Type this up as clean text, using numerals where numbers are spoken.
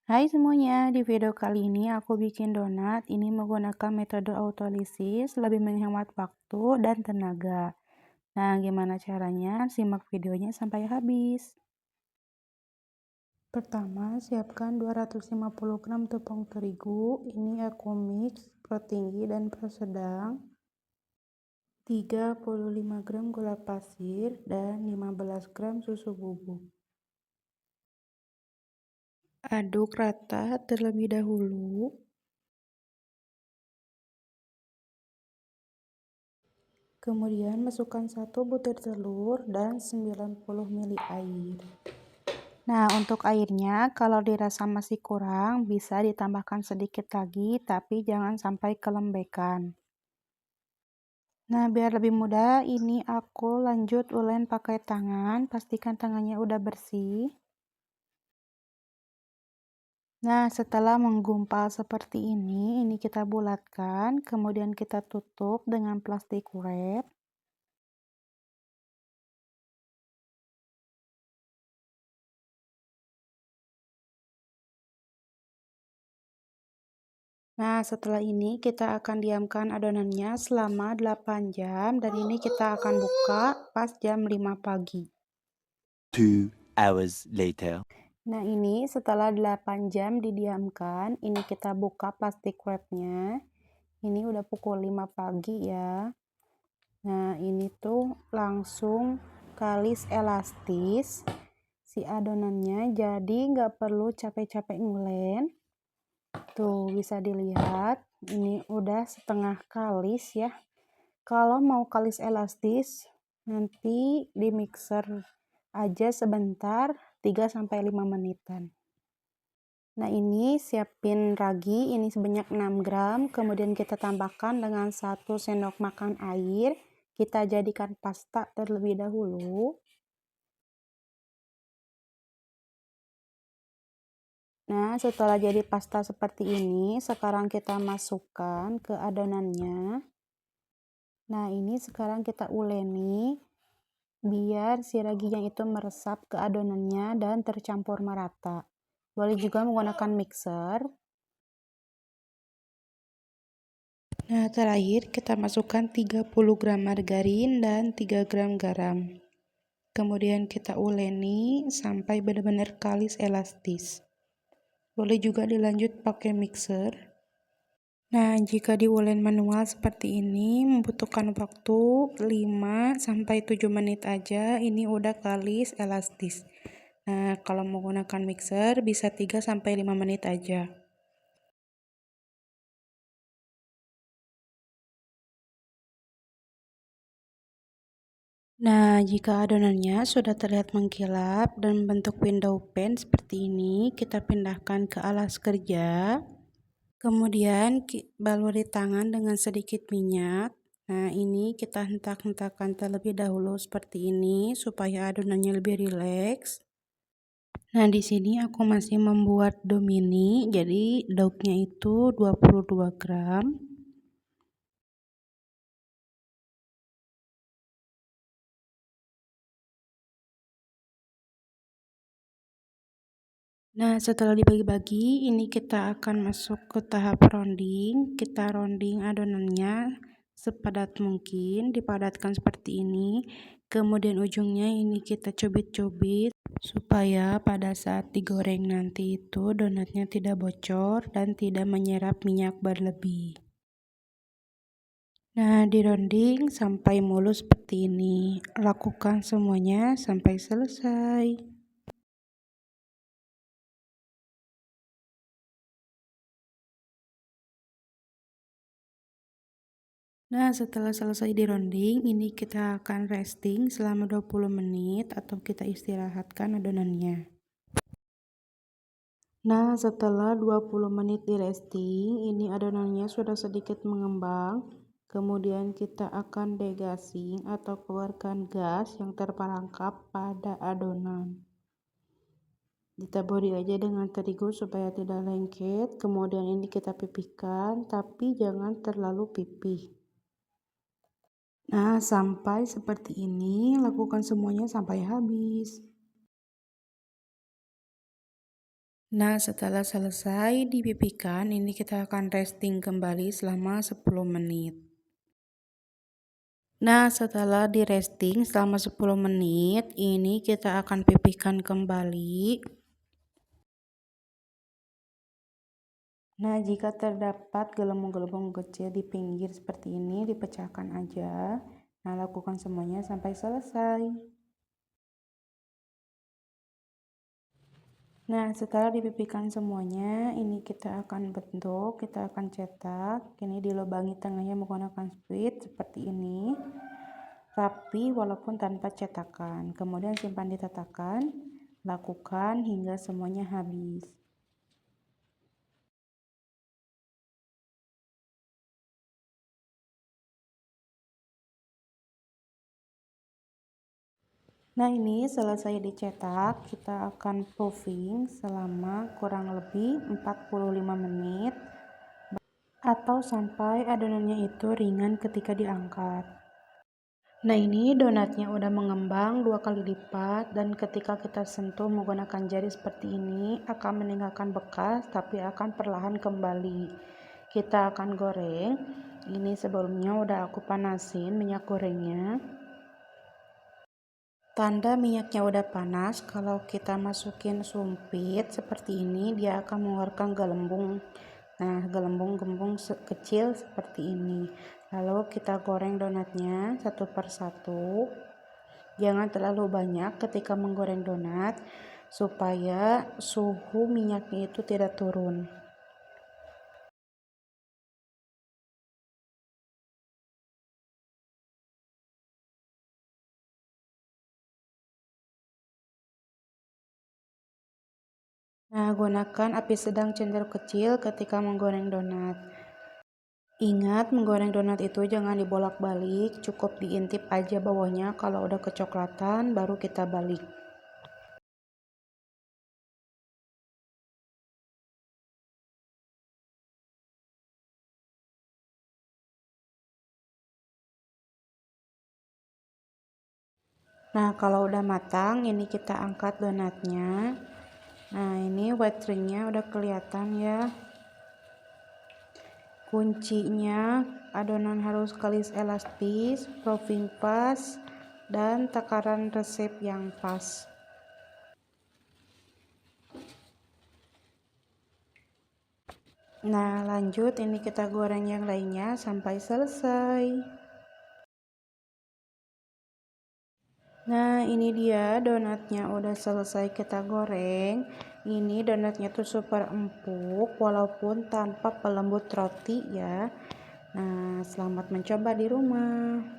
Hai semuanya, di video kali ini aku bikin donat. Ini menggunakan metode autolysis, lebih menghemat waktu dan tenaga. Nah, gimana caranya? Simak videonya sampai habis. Pertama, siapkan 250 gram tepung terigu. Ini aku mix, pro tinggi dan pro sedang. 35 gram gula pasir dan 15 gram susu bubuk. Aduk rata terlebih dahulu. Kemudian masukkan 1 butir telur dan 90 ml air. Nah, untuk airnya kalau dirasa masih kurang bisa ditambahkan sedikit lagi, tapi jangan sampai kelembekan. Nah, biar lebih mudah, ini aku lanjut ulen pakai tangan, pastikan tangannya udah bersih. Nah, setelah menggumpal seperti ini kita bulatkan, kemudian kita tutup dengan plastik wrap. Nah, setelah ini kita akan diamkan adonannya selama 8 jam dan ini kita akan buka pas jam 5 pagi. 2 hours later. Nah, ini setelah 8 jam didiamkan, ini kita buka plastik wrapnya. Ini udah pukul 5 pagi ya. Nah, ini tuh langsung kalis elastis si adonannya, jadi nggak perlu capek-capek ngulen. Tuh bisa dilihat, ini udah setengah kalis ya. Kalau mau kalis elastis, nanti di mixer aja sebentar 3-5 menitan. Nah, ini siapin ragi, ini sebanyak 6 gram, kemudian kita tambahkan dengan 1 sendok makan air. Kita jadikan pasta terlebih dahulu. Nah, setelah jadi pasta seperti ini, sekarang kita masukkan ke adonannya. Nah, ini sekarang kita uleni biar si raginya itu meresap ke adonannya dan tercampur merata. Boleh juga menggunakan mixer. Nah, terakhir kita masukkan 30 gram margarin dan 3 gram garam. Kemudian kita uleni sampai benar-benar kalis elastis. Boleh juga dilanjut pakai mixer. Nah, jika diulen manual seperti ini membutuhkan waktu 5-7 menit aja, ini udah kalis elastis. Nah, kalau menggunakan mixer bisa 3-5 menit aja. Nah, jika adonannya sudah terlihat mengkilap dan bentuk window pane seperti ini, kita pindahkan ke alas kerja. Kemudian baluri tangan dengan sedikit minyak. Nah, ini kita hentak-hentakkan terlebih dahulu seperti ini supaya adonannya lebih rileks. Nah, di sini aku masih membuat dough mini, jadi dough-nya itu 22 gram. Nah, setelah dibagi-bagi, ini kita akan masuk ke tahap rounding. Kita rounding adonannya sepadat mungkin, dipadatkan seperti ini. Kemudian ujungnya ini kita cubit-cubit supaya pada saat digoreng nanti itu donatnya tidak bocor dan tidak menyerap minyak berlebih. Nah, di rounding sampai mulus seperti ini. Lakukan semuanya sampai selesai. Nah, setelah selesai di rounding, ini kita akan resting selama 20 menit atau kita istirahatkan adonannya. Nah, setelah 20 menit di resting, ini adonannya sudah sedikit mengembang. Kemudian kita akan degassing atau keluarkan gas yang terperangkap pada adonan. Ditaburi aja dengan terigu supaya tidak lengket. Kemudian ini kita pipihkan, tapi jangan terlalu pipih. Nah, sampai seperti ini, lakukan semuanya sampai habis. Nah, setelah selesai dipipihkan, ini kita akan resting kembali selama 10 menit. Nah, setelah di resting selama 10 menit, ini kita akan pipihkan kembali. Nah, jika terdapat gelembung-gelembung kecil di pinggir seperti ini, dipecahkan aja. Nah, lakukan semuanya sampai selesai. Nah, setelah dipipihkan semuanya, ini kita akan bentuk, kita akan cetak. Ini dilubangi tengahnya menggunakan spit seperti ini. Rapi walaupun tanpa cetakan. Kemudian simpan di tatakan, lakukan hingga semuanya habis. Nah, ini selesai dicetak, kita akan proofing selama kurang lebih 45 menit atau sampai adonannya itu ringan ketika diangkat. Nah, ini donatnya udah mengembang 2 kali lipat dan ketika kita sentuh menggunakan jari seperti ini akan meninggalkan bekas tapi akan perlahan kembali. Kita akan goreng. Ini sebelumnya udah aku panasin minyak gorengnya. Tanda minyaknya udah panas, kalau kita masukin sumpit seperti ini, dia akan mengeluarkan gelembung. Nah, gelembung-gelembung kecil seperti ini. Lalu kita goreng donatnya satu persatu. Jangan terlalu banyak ketika menggoreng donat, supaya suhu minyaknya itu tidak turun. Nah, gunakan api sedang cenderung kecil ketika menggoreng donat. Ingat, menggoreng donat itu jangan dibolak-balik, cukup diintip aja bawahnya. Kalau udah kecoklatan, baru kita balik. Nah, kalau udah matang, ini kita angkat donatnya. Nah, ini white ringnya udah kelihatan ya. Kuncinya adonan harus kalis elastis, proofing pas, dan takaran resep yang pas. Nah, lanjut ini kita goreng yang lainnya sampai selesai. Nah, ini dia donatnya udah selesai kita goreng. Ini donatnya tuh super empuk walaupun tanpa pelembut roti ya. Nah, selamat mencoba di rumah.